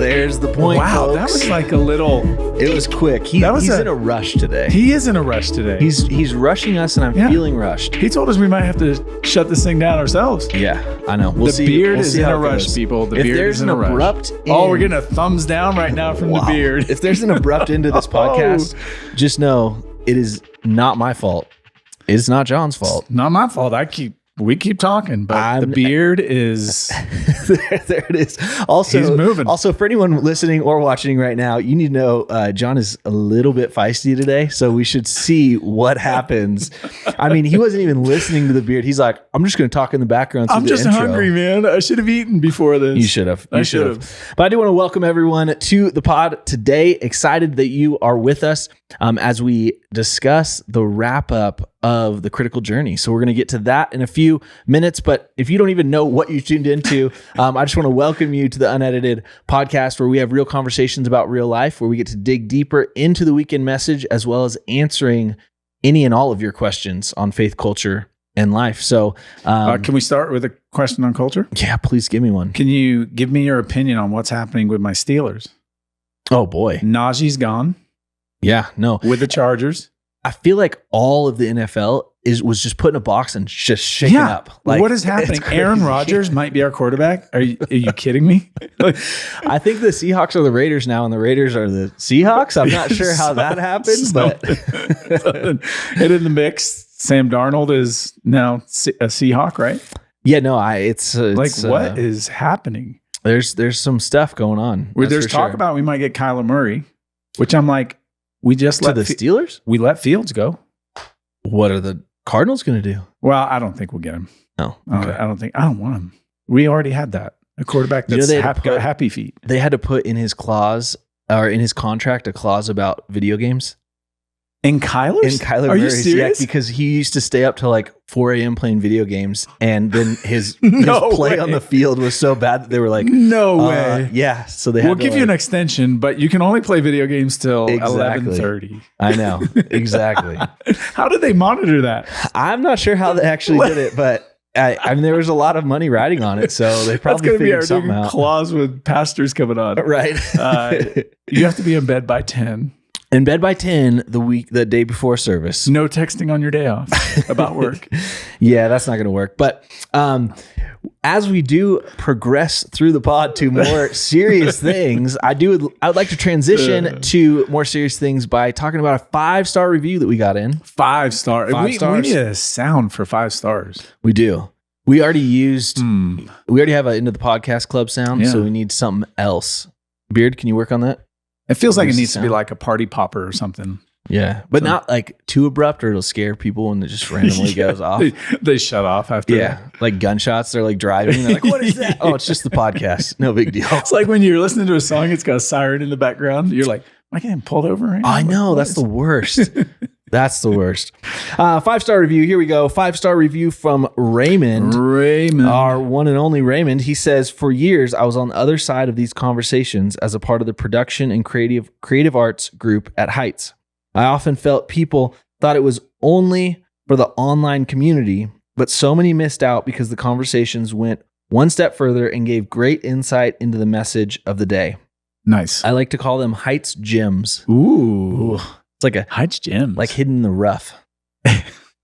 There's the point. Wow, folks. that was like a little. It was quick. He's in a rush today. He is in a rush today. He's rushing us, and I'm feeling rushed. He told us we might have to shut this thing down ourselves. Yeah, I know. We'll see. The beard We'll is see in how a it rush, goes. people. The if beard there's is in an a rush. abrupt Oh, we're getting a thumbs down right now from the beard. If there's an abrupt end to this podcast, just know it is not my fault. It's not John's fault. Not my fault. We keep talking, but the beard is there it is. Also, he's moving. Also, for anyone listening or watching right now, you need to know John is a little bit feisty today, so we should see what happens. I mean, he wasn't even listening to the beard. He's like, I'm just going to talk in the background. I'm just hungry, man. I should have eaten before this. You should have. I should have. But I do want to welcome everyone to the pod today. Excited that you are with us as we discuss the wrap up of the critical journey. So we're going to get to that in a few minutes. But if you don't even know what you tuned into, I just want to welcome you to the Unedited podcast, where we have real conversations about real life, where we get to dig deeper into the weekend message, as well as answering any and all of your questions on faith, culture, and life. So can we start with a question on culture? Yeah, please give me one. Can you give me your opinion on what's happening with my Steelers? Oh boy. Najee's gone. Yeah, no. With the Chargers. I feel like all of the NFL was just put in a box and just shaken up. Like, what is happening? Aaron Rodgers might be our quarterback. Are you kidding me? I think the Seahawks are the Raiders now, and the Raiders are the Seahawks. I'm not sure how that happened, but and in the mix, Sam Darnold is now a Seahawk, right? Yeah, no, it's like what is happening? There's some stuff going on. There's talk about we might get Kyler Murray, which I'm like, we just let the Steelers. We let Fields go. What are the Cardinals going to do? Well, I don't think we'll get him. No, okay. I don't want him. We already had that, a quarterback that's got happy feet. They had to put in his clause or in his contract a clause about video games. In Kyler's? In Kyler Are Murray's, you serious? Yeah, because he used to stay up till like 4 a.m. playing video games, and then his play on the field was so bad that they were like, "No way!" Yeah, so we'll give you an extension, but you can only play video games till 11:30. I know exactly. How did they monitor that? I'm not sure how they actually did it, but I mean, there was a lot of money riding on it, so they probably figured something out. Clause with pastors coming on, right? You have to be in bed by 10. In bed by 10 the day before service. No texting on your day off about work. Yeah, that's not going to work. But as we do progress through the pod to more serious things, I would like to transition to more serious things by talking about a 5-star review that we got in. 5 star. We need a sound for 5 stars. We do. We already used. We already have an Into the Podcast Club sound, so we need something else. Beard, can you work on that? It feels like it needs to be like a party popper or something. Yeah, but not like too abrupt, or it'll scare people when it just randomly goes off. They shut off after. Yeah, like gunshots. They're like driving. They're like, "What is that?" Oh, it's just the podcast. No big deal. It's like when you're listening to a song, it's got a siren in the background. You're like, "Am I getting pulled over?" Right now? I know, that's the worst. That's the worst. 5-star review. Here we go. 5-star review from Raymond. Our one and only Raymond. He says, "For years, I was on the other side of these conversations as a part of the production and creative arts group at Heights. I often felt people thought it was only for the online community, but so many missed out because the conversations went one step further and gave great insight into the message of the day." Nice. I like to call them Heights gems. Ooh. It's like a Heights gems, like hidden in the rough.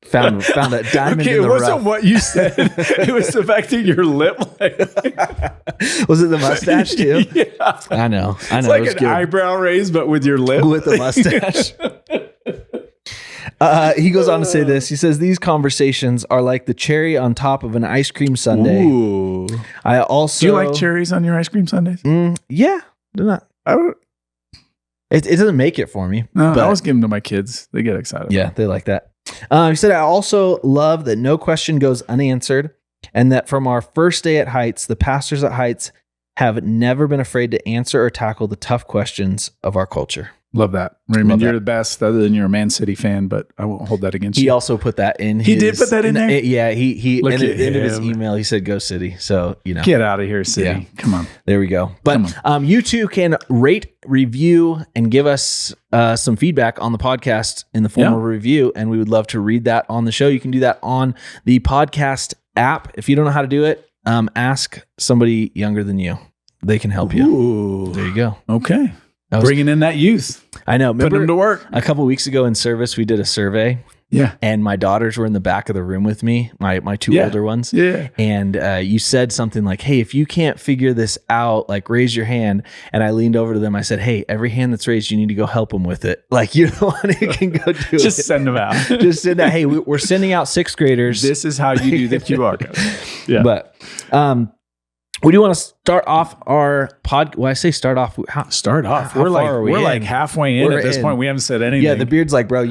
Found a diamond in the rough. It wasn't what you said. It was the fact that your lip. Was it the mustache too? Yeah, I know. It's like an eyebrow raise, but with your lip, with the mustache. He goes on to say this. He says, "These conversations are like the cherry on top of an ice cream sundae." Ooh. I also. Do you like cherries on your ice cream sundaes? Yeah, they're not. I don't. It doesn't make it for me. No, but I always give them to my kids. They get excited. Yeah, they like that. He said, "I also love that no question goes unanswered, and that from our first day at Heights, the pastors at Heights have never been afraid to answer or tackle the tough questions of our culture." Love that. Raymond, you're the best, other than you're a Man City fan, but I won't hold that against you. He also put that in. He did put that in there? Yeah, he Look at the end of his him. email, he said, "Go City." So, Get out of here, City. Yeah. Come on. There we go. But you too can rate, review, and give us some feedback on the podcast in the form of a review, and we would love to read that on the show. You can do that on the podcast app. If you don't know how to do it, ask somebody younger than you. they can help you. Ooh. There you go. Okay. Bringing in that youth. I know. Putting them to work. A couple of weeks ago in service, we did a survey. Yeah. And my daughters were in the back of the room with me, my two older ones. Yeah. And you said something like, hey, if you can't figure this out, like raise your hand. And I leaned over to them. I said, hey, every hand that's raised, you need to go help them with it. Like, you're the one who can go do it. Just send them out. Just send that. Hey, we're sending out 6th graders. This is how you do the QR code. Yeah. But we do want to start off our pod. Well, I say start off. Start off. How We're far like halfway in We're at this in. point. We haven't said anything. Yeah, the beard's like, bro,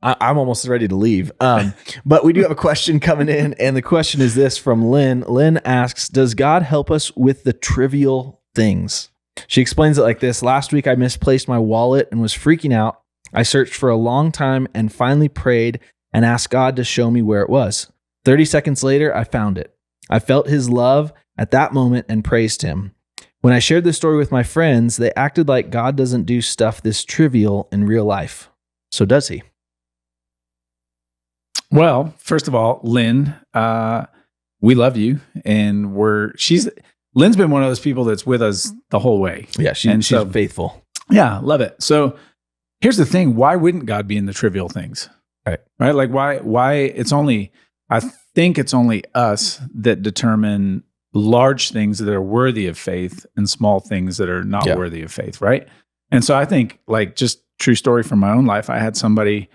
I'm almost ready to leave. But we do have a question coming in, and the question is this from Lynn. Lynn asks, does God help us with the trivial things? She explains it like this. Last week, I misplaced my wallet and was freaking out. I searched for a long time and finally prayed and asked God to show me where it was. 30 seconds later, I found it. I felt his love at that moment and praised him. When I shared this story with my friends, they acted like God doesn't do stuff this trivial in real life. So does he? Well, first of all, Lynn, we love you, and Lynn's been one of those people that's with us the whole way. Yeah, she's faithful. Yeah, love it. So here's the thing: why wouldn't God be in the trivial things? Right. Like why? I think it's only us that determine large things that are worthy of faith and small things that are not worthy of faith. Right. And so I think, like, just true story from my own life, I had somebody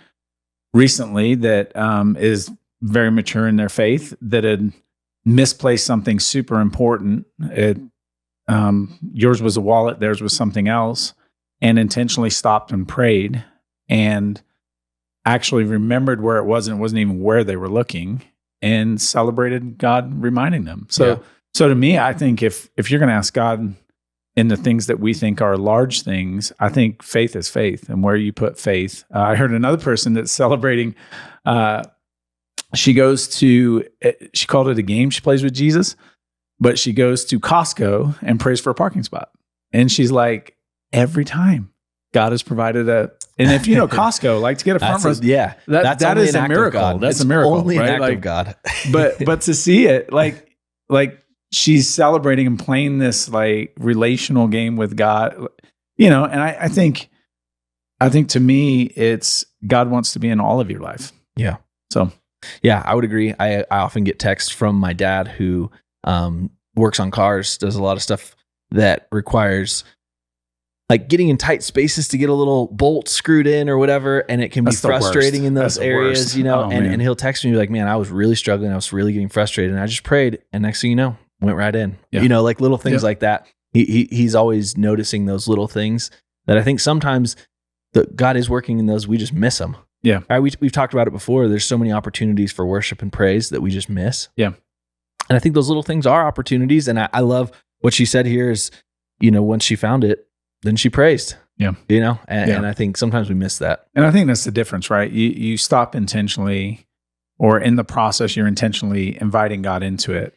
recently that is very mature in their faith that had misplaced something super important. Yours was a wallet, theirs was something else, and intentionally stopped and prayed and actually remembered where it was, and it wasn't even where they were looking, and celebrated God reminding them. So to me, I think if you're going to ask God in the things that we think are large things, I think faith is faith, and where you put faith. I heard another person that's celebrating. She called it a game she plays with Jesus, but she goes to Costco and prays for a parking spot. And she's like, every time God has provided and if you know Costco, like, to get a front row, that is a miracle. That's a miracle. Only right? an act like, of God. but to see it, like she's celebrating and playing this like relational game with God, and I think to me, it's God wants to be in all of your life. Yeah. So, yeah, I would agree. I often get texts from my dad who works on cars, does a lot of stuff that requires like getting in tight spaces to get a little bolt screwed in or whatever. And it can be frustrating in those areas, and he'll text me like, man, I was really struggling. I was really getting frustrated. And I just prayed. And next thing you know, went right in, like little things like that. He's always noticing those little things that I think sometimes God is working in those. We just miss them. Yeah. We've talked about it before. There's so many opportunities for worship and praise that we just miss. Yeah. And I think those little things are opportunities. And I love what she said here is, once she found it, then she praised. Yeah. And I think sometimes we miss that. And I think that's the difference, right? You stop intentionally, or in the process, you're intentionally inviting God into it.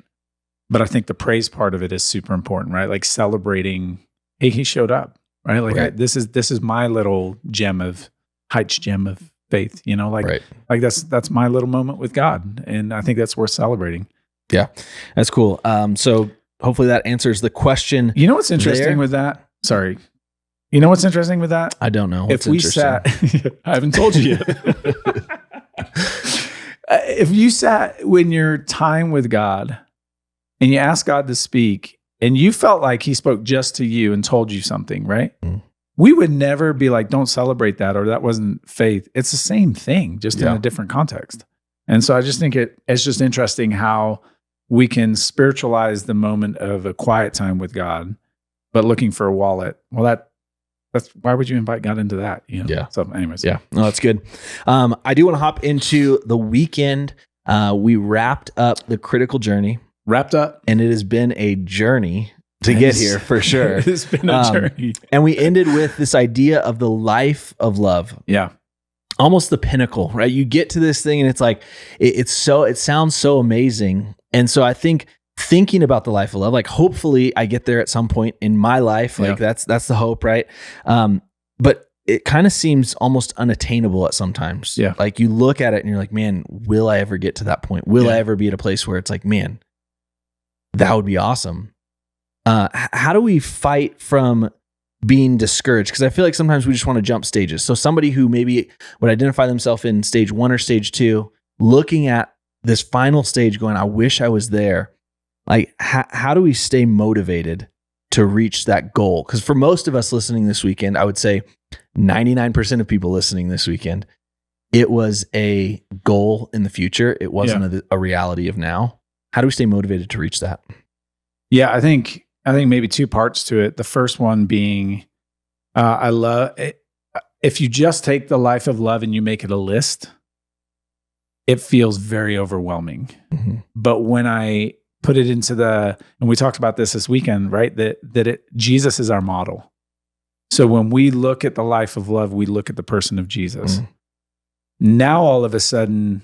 But I think the praise part of it is super important, right? Like celebrating, hey, he showed up, right? Like this is my little gem of faith, like that's my little moment with God. And I think that's worth celebrating. Yeah, that's cool. So hopefully that answers the question. You know what's interesting with that? Sorry. You know what's interesting with that? I don't know. If we sat, I haven't told you yet. If you sat when your time with God and you asked God to speak and you felt like he spoke just to you and told you something, right? Mm. We would never be like, don't celebrate that, or that wasn't faith. It's the same thing, just in a different context. And so I just think it's just interesting how we can spiritualize the moment of a quiet time with God, but looking for a wallet. Well, that's why would you invite God into that? Yeah. So anyways. Yeah. No, that's good. I do want to hop into the weekend. We wrapped up the critical journey. Wrapped up. And it has been a journey to get here for sure. It's been a journey. And we ended with this idea of the life of love. Yeah. Almost the pinnacle, right? You get to this thing and it's like, it sounds so amazing. And so I think thinking about the life of love, like hopefully I get there at some point in my life. Like that's the hope, right? But it kind of seems almost unattainable at sometimes. Yeah. Like you look at it and you're like, man, will I ever get to that point? Will I ever be at a place where it's like, man, that would be awesome. how do we fight from being discouraged? Because I feel like sometimes we just want to jump stages. So somebody who maybe would identify themselves in stage 1 or stage 2, looking at this final stage going, I wish I was there. Like, how do we stay motivated to reach that goal? Because for most of us listening this weekend, I would say 99% of people listening this weekend, it was a goal in the future. It wasn't a reality of now. How do we stay motivated to reach that? Yeah, I think maybe 2 parts to it. The first one being, I love it. If you just take the life of love and you make it a list, it feels very overwhelming. Mm-hmm. But when I put it into and we talked about this weekend, right? Jesus is our model. So when we look at the life of love, we look at the person of Jesus. Mm-hmm. Now, all of a sudden,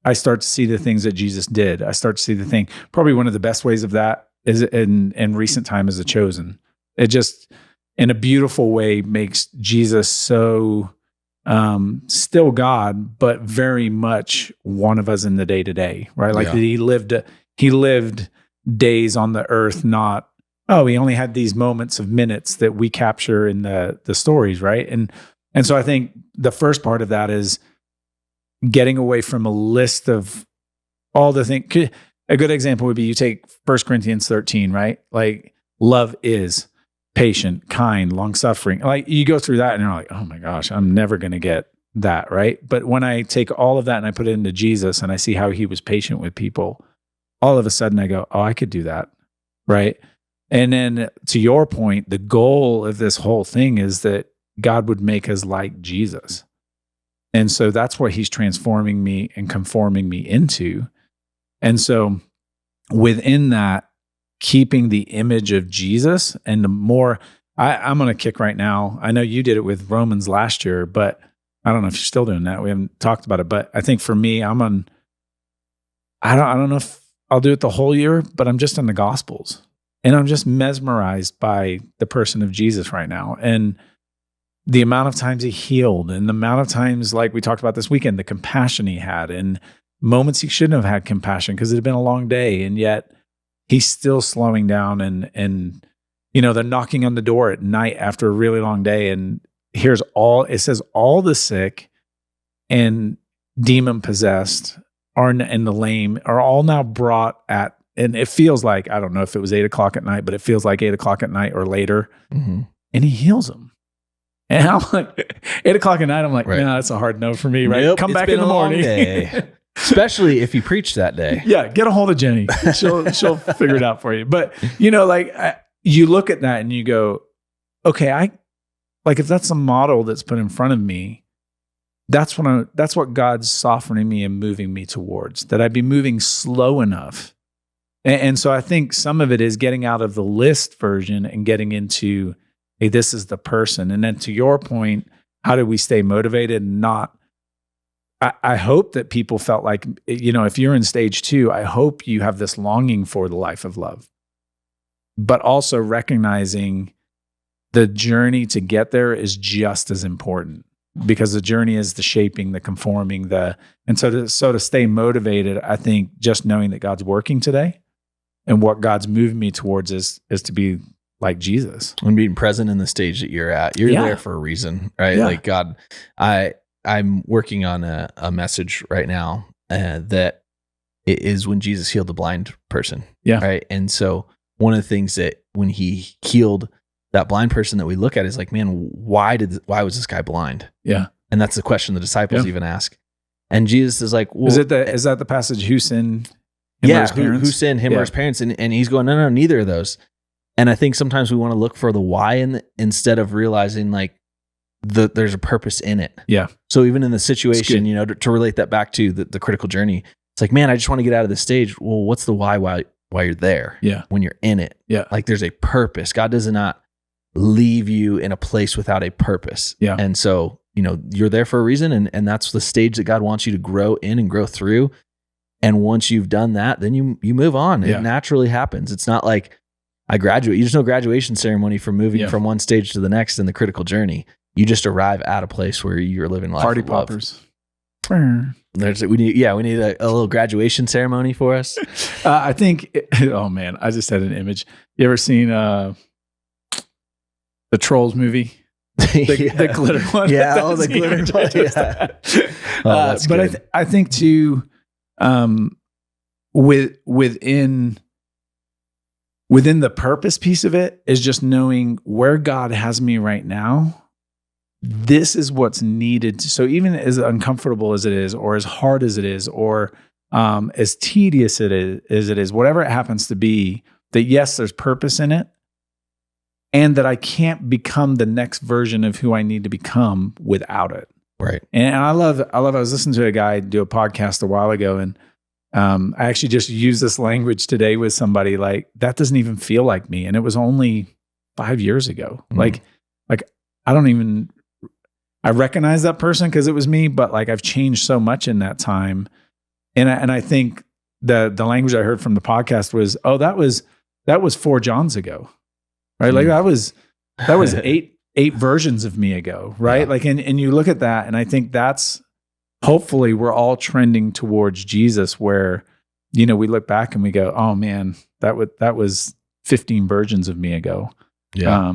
I start to see the things that Jesus did. I start to see the thing. Probably one of the best ways of that is in recent time is The Chosen. It just, in a beautiful way, makes Jesus so still God, but very much one of us in the day to day, right? Like he lived days on the earth, not, he only had these moments of minutes that we capture in the stories, right? And so I think the first part of that is getting away from a list of all the things. A good example would be you take 1 Corinthians 13, right? Like, love is patient, kind, long-suffering. Like, you go through that and you're like, oh my gosh, I'm never going to get that, right? But when I take all of that and I put it into Jesus and I see how he was patient with people, all of a sudden I go, I could do that, right? And then to your point, the goal of this whole thing is that God would make us like Jesus. And so that's what he's transforming me and conforming me into. And so within that, keeping the image of Jesus, and the more, I'm on a kick right now. I know you did it with Romans last year, but I don't know if you're still doing that. We haven't talked about it, but I think for me, I don't know if I'll do it the whole year, but I'm just in the Gospels and I'm just mesmerized by the person of Jesus right now. And the amount of times he healed and the amount of times, like we talked about this weekend, the compassion he had and moments he shouldn't have had compassion because it had been a long day. And yet he's still slowing down and they're knocking on the door at night after a really long day. And it says all the sick and demon possessed and the lame are all now brought at, and it feels like, I don't know if it was 8:00 at night, but it feels like 8:00 at night or later. Mm-hmm. And he heals them. And I'm like, 8:00 at night, I'm like, no, that's a hard no for me, right? Nope, come back in the morning. Especially if you preach that day. Yeah, get a hold of Jenny. She'll figure it out for you. But, you look at that and you go, okay, if that's a model that's put in front of me, that's what God's softening me and moving me towards, that I'd be moving slow enough. And so I think some of it is getting out of the list version and getting into, hey, this is the person. And then to your point, how do we stay motivated and not, I hope that people felt like, if you're in stage 2, I hope you have this longing for the life of love, but also recognizing the journey to get there is just as important, because the journey is the shaping, the conforming, and so to stay motivated, I think just knowing that God's working today and what God's moving me towards is to be like Jesus. And being present in the stage that you're at. You're there for a reason, right? Yeah. Like God, I'm working on a message right now that it is when Jesus healed the blind person. Yeah. Right. And so one of the things that when he healed that blind person that we look at is like, man, why was this guy blind? Yeah. And that's the question the disciples even ask. And Jesus is like, well, is that the passage, who sinned? Who sinned, him or his parents? And he's going, no, neither of those. And I think sometimes we want to look for the why instead of realizing like there's a purpose in it. Yeah. So even in the situation, to relate that back to the critical journey, it's like, man, I just want to get out of this stage. Well, what's the why you're there? Yeah. When you're in it. Yeah. Like there's a purpose. God does not leave you in a place without a purpose. Yeah. And so, you're there for a reason. And that's the stage that God wants you to grow in and grow through. And once you've done that, then you move on. It naturally happens. It's not like I graduate. There's no graduation ceremony for moving from one stage to the next in the critical journey. You just arrive at a place where you're living life. Party poppers. We need a little graduation ceremony for us. I think. Oh man, I just had an image. You ever seen the Trolls movie? The glitter one. Yeah, the glitter one. Yeah. That's but good. I think too, within the purpose piece of it is just knowing where God has me right now. This is what's needed. So even as uncomfortable as it is, or as hard as it is, or as tedious as it is, whatever it happens to be, that yes, there's purpose in it, and that I can't become the next version of who I need to become without it. Right. And I was listening to a guy do a podcast a while ago, and I actually just used this language today with somebody, like, that doesn't even feel like me. And it was only 5 years ago. Like I recognize that person because it was me, but like I've changed so much in that time. And I think the language I heard from the podcast was, oh, that was 4 Johns ago, right? Like that was 8 versions of me ago, right? Yeah. Like, and you look at that, and I think that's, hopefully we're all trending towards Jesus, where, we look back and we go, oh man, that was 15 versions of me ago. Yeah.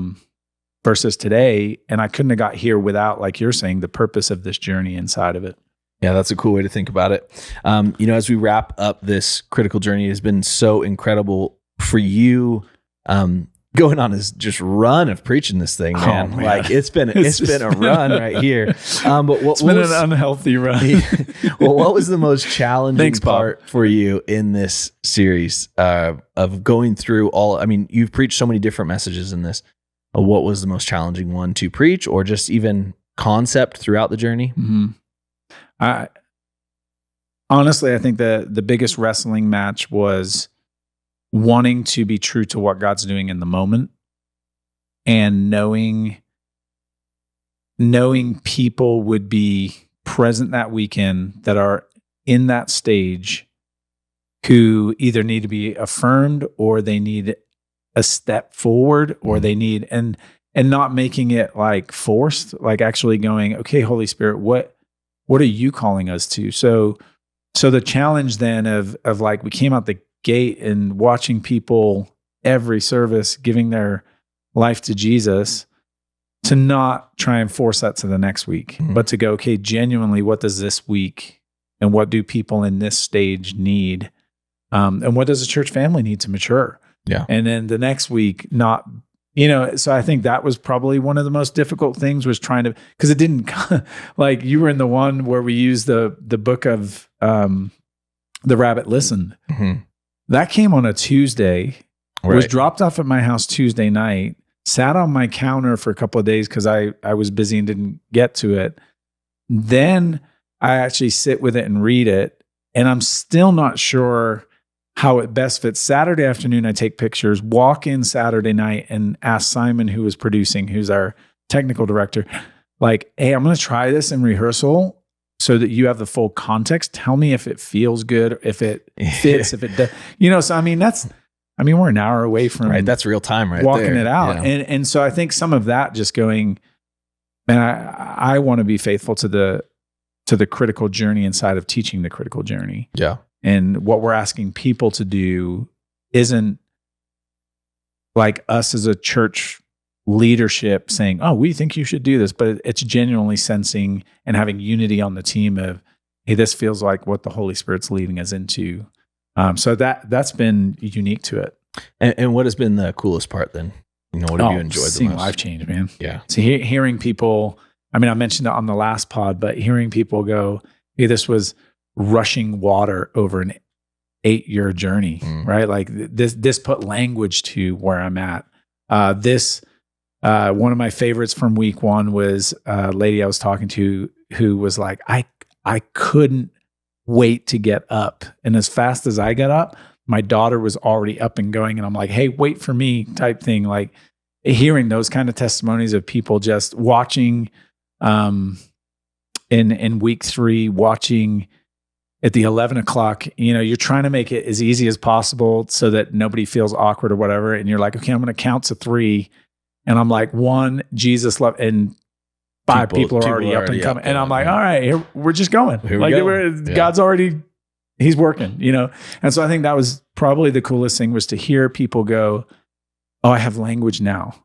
Versus today. And I couldn't have got here without, like you're saying, the purpose of this journey inside of it. Yeah, that's a cool way to think about it. As we wrap up this critical journey, it has been so incredible for you going on this just run of preaching this thing, man. Oh, man. Like it's been a run right here. But it's been an unhealthy run. Well, what was the most challenging part for you in this series of going through all? I mean, you've preached so many different messages in this. What was the most challenging one to preach, or just even concept throughout the journey? Mm-hmm. Honestly, I think the biggest wrestling match was wanting to be true to what God's doing in the moment, and knowing people would be present that weekend that are in that stage who either need to be affirmed, or they need a step forward, or they need, and not making it like forced, like actually going, okay, Holy Spirit, what are you calling us to? So the challenge then of like, we came out the gate and watching people every service giving their life to Jesus, to not try and force that to the next week, but to go, okay, genuinely, what does this week, and what do people in this stage need? And what does the church family need to mature? Yeah. And then the next week, not, so I think that was probably one of the most difficult things, was trying to, because it didn't, like you were in the one where we used the book of The Rabbit Listened. Mm-hmm. That came on a Tuesday, was dropped off at my house Tuesday night, sat on my counter for a couple of days because I was busy and didn't get to it. Then I actually sit with it and read it, and I'm still not sure how it best fits. Saturday afternoon, I take pictures, walk in Saturday night and ask Simon, who was producing, who's our technical director, like, hey, I'm going to try this in rehearsal so that you have the full context. Tell me if it feels good, if it fits, if it does, so I mean, we're an hour away from that's real time, right? Walking there. it out. Yeah. And so I think some of that just going, man, I want to be faithful to the critical journey inside of teaching the critical journey. Yeah. And what we're asking people to do isn't like us as a church leadership saying, oh, we think you should do this, but it's genuinely sensing and having unity on the team of, hey, this feels like what the Holy Spirit's leading us into. So that's been unique to it. And what has been the coolest part then? What have you enjoyed the seeing most? life change, man. Yeah. So hearing people, I mean, I mentioned it on the last pod, but hearing people go, hey, this was rushing water over an 8-year journey, right? Like this put language to where I'm at. One of my favorites from week 1 was a lady I was talking to who was like, I couldn't wait to get up. And as fast as I got up, my daughter was already up and going. And I'm like, hey, wait for me type thing. Like hearing those kind of testimonies of people just watching in week 3, watching at the 11 o'clock, you're trying to make it as easy as possible so that nobody feels awkward or whatever. And you're like, okay, I'm going to count to 3. And I'm like, 1, Jesus love. And five people are already up and coming. And I'm like, all right, here, we're just going. Here we go. God's already, he's working, And so I think that was probably the coolest thing, was to hear people go, oh, I have language now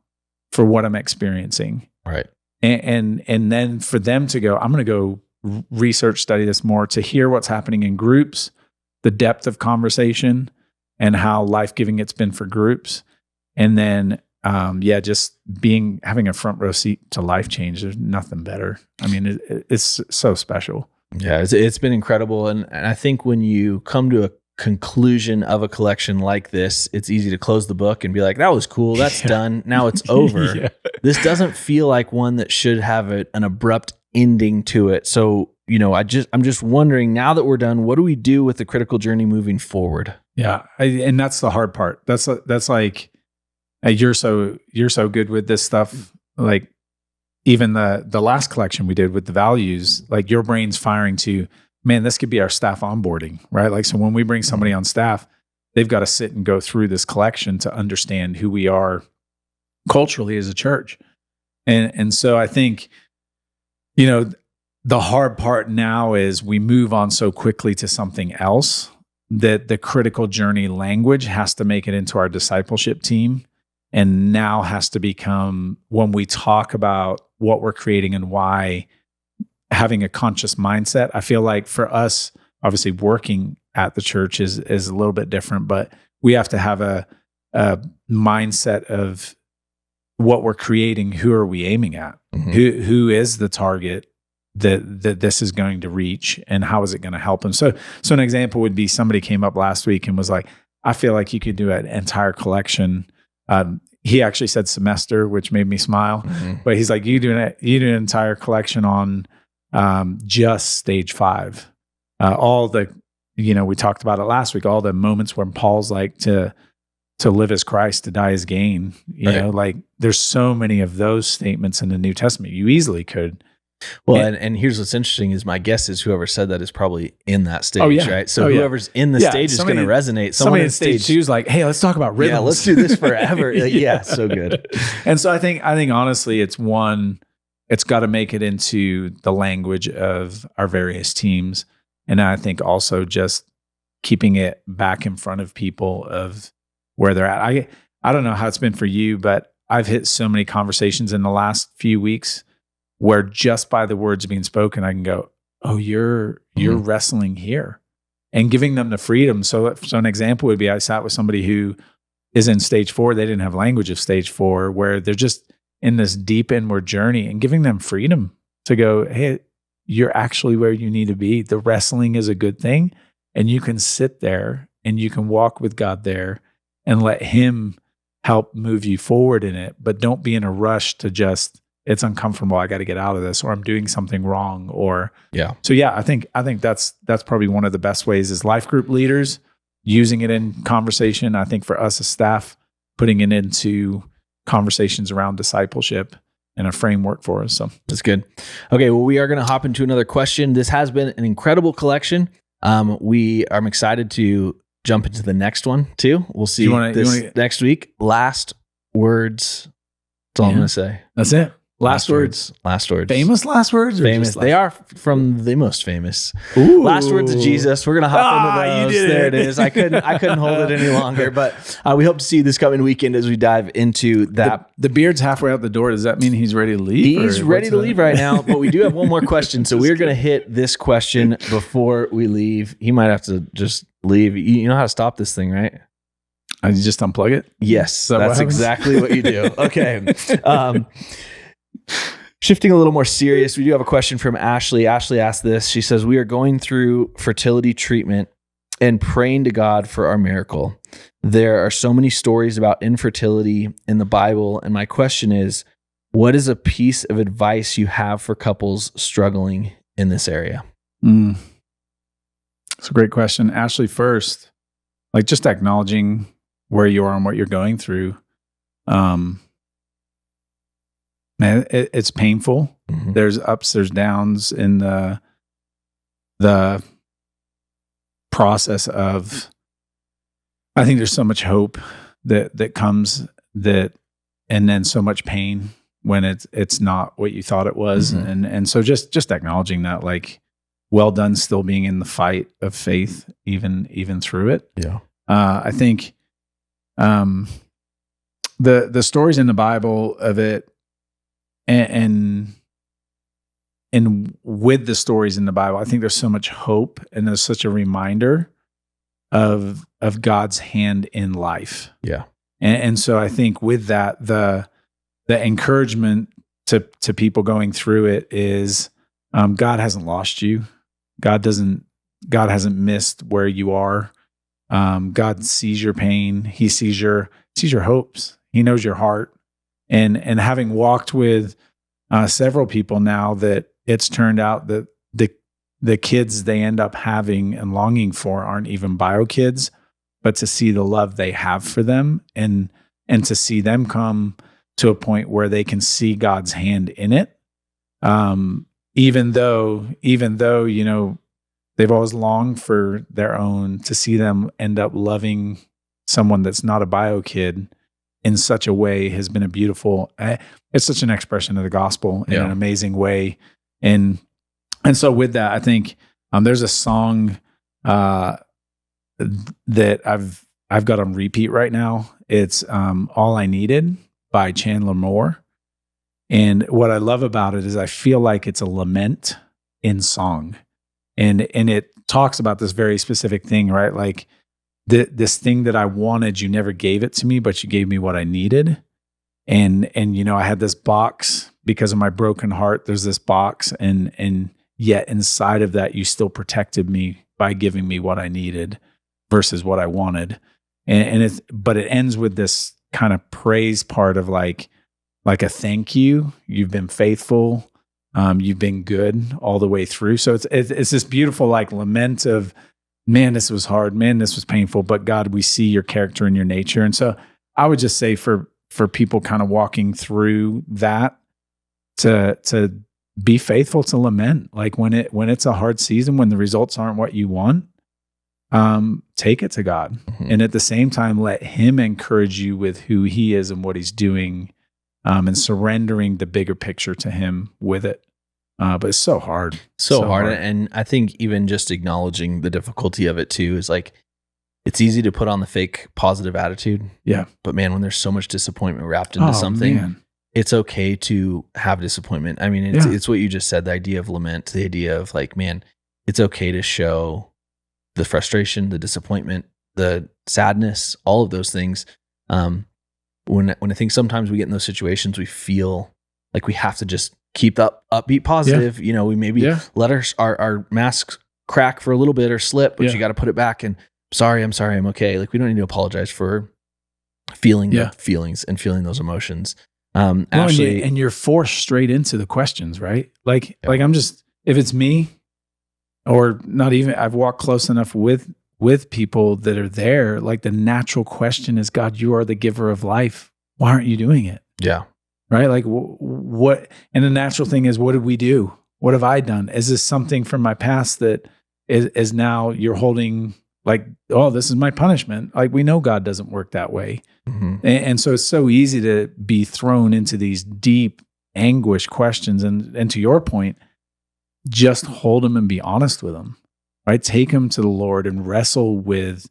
for what I'm experiencing. Right. And then for them to go, I'm going to go research, study this more, to hear what's happening in groups, the depth of conversation, and how life-giving it's been for groups. And then, just having a front row seat to life change. There's nothing better. I mean, it's so special. Yeah, it's been incredible. And I think when you come to a conclusion of a collection like this, it's easy to close the book and be like, that was cool. That's done. Now it's over. This doesn't feel like one that should have an abrupt ending to it. So, I'm just wondering, now that we're done, what do we do with the critical journey moving forward? Yeah. And that's the hard part. That's like, you're so good with this stuff. Like even the last collection we did with the values, like your brain's firing to, man, this could be our staff onboarding, right? Like, so when we bring somebody on staff, they've got to sit and go through this collection to understand who we are culturally as a church. And so I think, the hard part now is we move on so quickly to something else that the critical journey language has to make it into our discipleship team, and now has to become, when we talk about what we're creating and why, having a conscious mindset. I feel like for us, obviously working at the church is a little bit different, but we have to have a mindset of what we're creating. Who are we aiming at? Mm-hmm. Who is the target that this is going to reach, and how is it going to help them? So an example would be, somebody came up last week and was like, I feel like you could do an entire collection. He actually said semester, which made me smile, but he's like, you do an entire collection on just stage 5. All the, we talked about it last week, all the moments when Paul's like, to live as Christ, to die as gain. You know, like there's so many of those statements in the New Testament. You easily could. Well, and here's what's interesting is, my guess is whoever said that is probably in that stage, right? So whoever's in the stage is going to resonate. Somebody in stage 2 is like, hey, let's talk about rhythms. Yeah, let's do this forever. So good. And so I think honestly, it's got to make it into the language of our various teams. And I think also just keeping it back in front of people of where they're at. I don't know how it's been for you, but I've hit so many conversations in the last few weeks where just by the words being spoken, I can go, oh, you're wrestling here, and giving them the freedom. So an example would be, I sat with somebody who is in stage 4. They didn't have language of stage 4, where they're just in this deep inward journey, and giving them freedom to go, hey, you're actually where you need to be. The wrestling is a good thing, and you can sit there and you can walk with God there and let him help move you forward in it. But don't be in a rush to just, it's uncomfortable, I got to get out of this, or I'm doing something wrong, or So I think that's probably one of the best ways, is life group leaders using it in conversation. I think for us as staff, putting it into conversations around discipleship and a framework for us. So that's good. Okay, well, we are going to hop into another question. This has been an incredible collection. I'm excited to jump into the next one too. We'll see next week. Last words. That's all I'm going to say. That's it. Last words. Famous last words? Famous. They are from the most famous. Ooh. Last words of Jesus. We're going to hop into those. There it is. I couldn't hold it any longer, but we hope to see you this coming weekend as we dive into that. The beard's halfway out the door. Does that mean he's ready to leave? He's ready to leave right now, but we do have one more question. So we're going to hit this question before we leave. He might have to just leave. You know how to stop this thing, right? I just unplug it? Yes, that's exactly what you do. Okay. Shifting a little more serious, we do have a question from Ashley. Ashley asked this. She says, we are going through fertility treatment and praying to God for our miracle. There are so many stories about infertility in the Bible, and my question is, what is a piece of advice you have for couples struggling in this area? It's a great question. Ashley, first, like just acknowledging where you are and what you're going through. Man, it's painful. Mm-hmm. There's ups, there's downs in the process of, I think there's so much hope that comes and then so much pain when it's not what you thought it was. And so just acknowledging that, like, well done, still being in the fight of faith, even through it. Yeah. I think the stories in the Bible of it, and with the stories in the Bible, I think there's so much hope, and there's such a reminder of God's hand in life. Yeah. And so I think with that, the encouragement to people going through it is, God hasn't lost you. God hasn't missed where you are. God sees your pain. He sees your hopes. He knows your heart. And having walked with several people now, that it's turned out that the kids they end up having and longing for aren't even bio kids, but to see the love they have for them, and to see them come to a point where they can see God's hand in it. Even though, you know, they've always longed for their own, to see them end up loving someone that's not a bio kid in such a way has been a beautiful, it's such an expression of the gospel in an amazing way. And so with that, I think there's a song that I've got on repeat right now. It's All I Needed by Chandler Moore. And what I love about it is I feel like it's a lament in song. And it talks about this very specific thing, right? Like, this thing that I wanted, you never gave it to me, but you gave me what I needed. And you know, I had this box because of my broken heart. There's this box, and yet inside of that, you still protected me by giving me what I needed versus what I wanted. But it ends with this kind of praise part of like a thank you. You've been faithful. You've been good all the way through. So it's this beautiful like lament of, man, this was hard. Man, this was painful. But God, we see your character and your nature. And so I would just say for people kind of walking through that, to be faithful to lament. Like when it's a hard season, when the results aren't what you want, take it to God. And at the same time, let Him encourage you with who He is and what He's doing, and surrendering the bigger picture to Him with it. But it's so hard. So hard. And I think even just acknowledging the difficulty of it too is like, it's easy to put on the fake positive attitude. Yeah. But man, when there's so much disappointment wrapped into something, it's okay to have disappointment. I mean, it's what you just said, the idea of lament, the idea of like, man, it's okay to show the frustration, the disappointment, the sadness, all of those things. When I think sometimes we get in those situations, we feel like we have to just keep the upbeat positive. You know, we maybe let our masks crack for a little bit or slip, but you got to put it back and I'm sorry, I'm okay. Like, we don't need to apologize for feeling the feelings and feeling those emotions. Actually, and you're forced straight into the questions, right? Like I'm just, if it's me or not even, I've walked close enough with people that are there. Like, the natural question is, God, you are the giver of life. Why aren't you doing it? Yeah. Right. Like what, and the natural thing is, what did we do? What have I done? Is this something from my past that is now you're holding like, oh, this is my punishment? Like, we know God doesn't work that way. And so it's so easy to be thrown into these deep anguish questions. And to your point, just hold them and be honest with them, right? Take them to the Lord and wrestle with,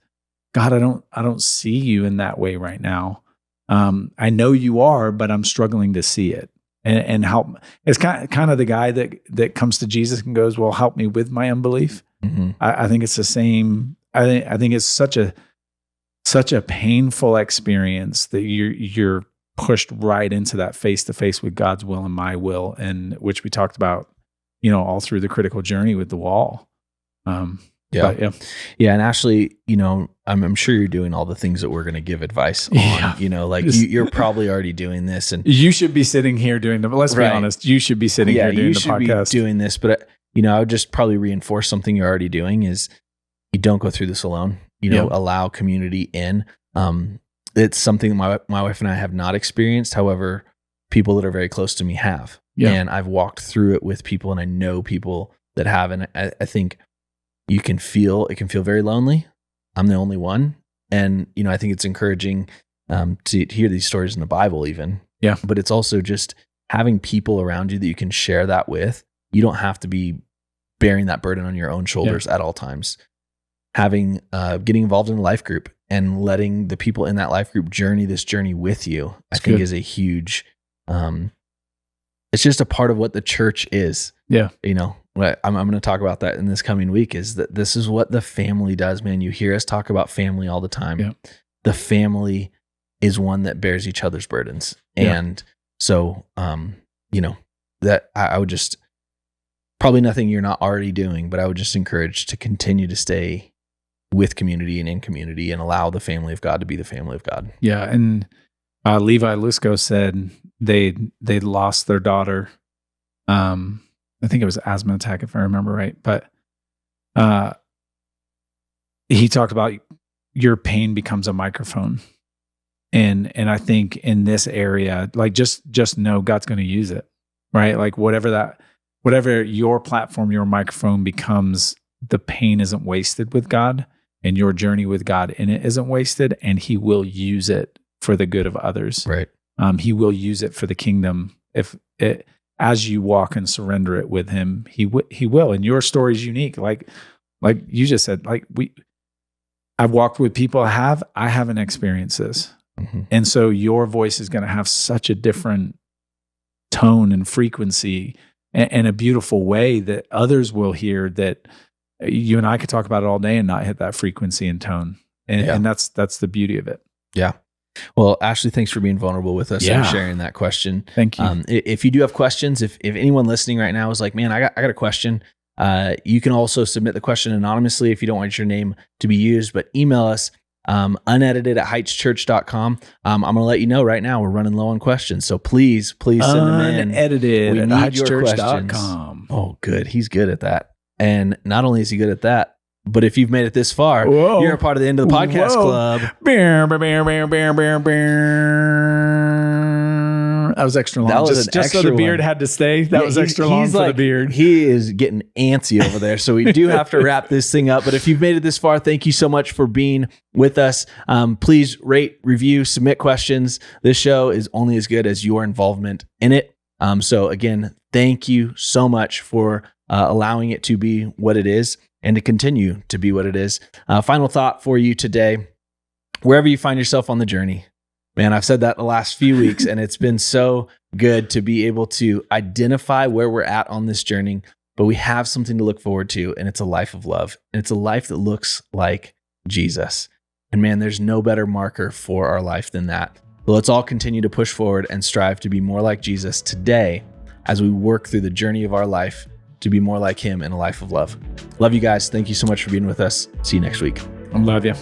God, I don't see you in that way right now. I know you are, but I'm struggling to see it. And help. It's kind of the guy that comes to Jesus and goes, well, help me with my unbelief. I think it's the same. I think it's such a painful experience that you're pushed right into that face to face with God's will and my will, and which we talked about, you know, all through the critical journey with the wall. And Ashley, you know, I'm sure you're doing all the things that we're going to give advice on. You know, like you're probably already doing this, and you should be sitting here doing them. Let's be honest, you should be sitting here doing the podcast. You should be doing this, but you know, I would just probably reinforce something you're already doing is you don't go through this alone. You know, allow community in. It's something my wife and I have not experienced. However, people that are very close to me have, and I've walked through it with people, and I know people that have, and I think it can feel very lonely. I'm the only one. And, you know, I think it's encouraging to hear these stories in the Bible even. Yeah. But it's also just having people around you that you can share that with. You don't have to be bearing that burden on your own shoulders at all times. Having, getting involved in a life group and letting the people in that life group journey this journey with you, I think is a huge, it's just a part of what the church is. Yeah. You know, I'm going to talk about that in this coming week, is that this is what the family does, man. You hear us talk about family all the time. Yeah. The family is one that bears each other's burdens. And so, you know, that I would just, probably nothing you're not already doing, but I would just encourage to continue to stay with community and in community and allow the family of God to be the family of God. Yeah. And Levi Lusko said they lost their daughter. I think it was asthma attack, if I remember right. But he talked about your pain becomes a microphone. And I think in this area, like just know God's going to use it, right? Like whatever your platform, your microphone becomes, the pain isn't wasted with God, and your journey with God in it isn't wasted, and he will use it for the good of others. Right. He will use it for the kingdom. As you walk and surrender it with him, he will. And your story is unique. Like you just said, I've walked with people I haven't experienced this. Mm-hmm. And so your voice is going to have such a different tone and frequency and a beautiful way that others will hear, that you and I could talk about it all day and not hit that frequency and tone. And that's the beauty of it. Yeah. Well, Ashley, thanks for being vulnerable with us and sharing that question. Thank you. If you do have questions, if anyone listening right now is like, man, I got a question, you can also submit the question anonymously if you don't want your name to be used, but email us unedited@heightschurch.com. I'm going to let you know right now, we're running low on questions. So please send them in. Unedited@heightschurch.com. Oh, good. He's good at that. And not only is he good at that, but if you've made it this far, you're a part of the End of the Podcast Club. That was extra long. That was just so the beard had to stay. That was extra long for the beard. He is getting antsy over there. So we do have to wrap this thing up. But if you've made it this far, thank you so much for being with us. Please rate, review, submit questions. This show is only as good as your involvement in it. So again, thank you so much for allowing it to be what it is and to continue to be what it is. Final thought for you today, wherever you find yourself on the journey, man, I've said that the last few weeks, and it's been so good to be able to identify where we're at on this journey, but we have something to look forward to, and it's a life of love. And it's a life that looks like Jesus. And man, there's no better marker for our life than that. So let's all continue to push forward and strive to be more like Jesus today as we work through the journey of our life to be more like him in a life of love. Love you guys. Thank you so much for being with us. See you next week. I love you.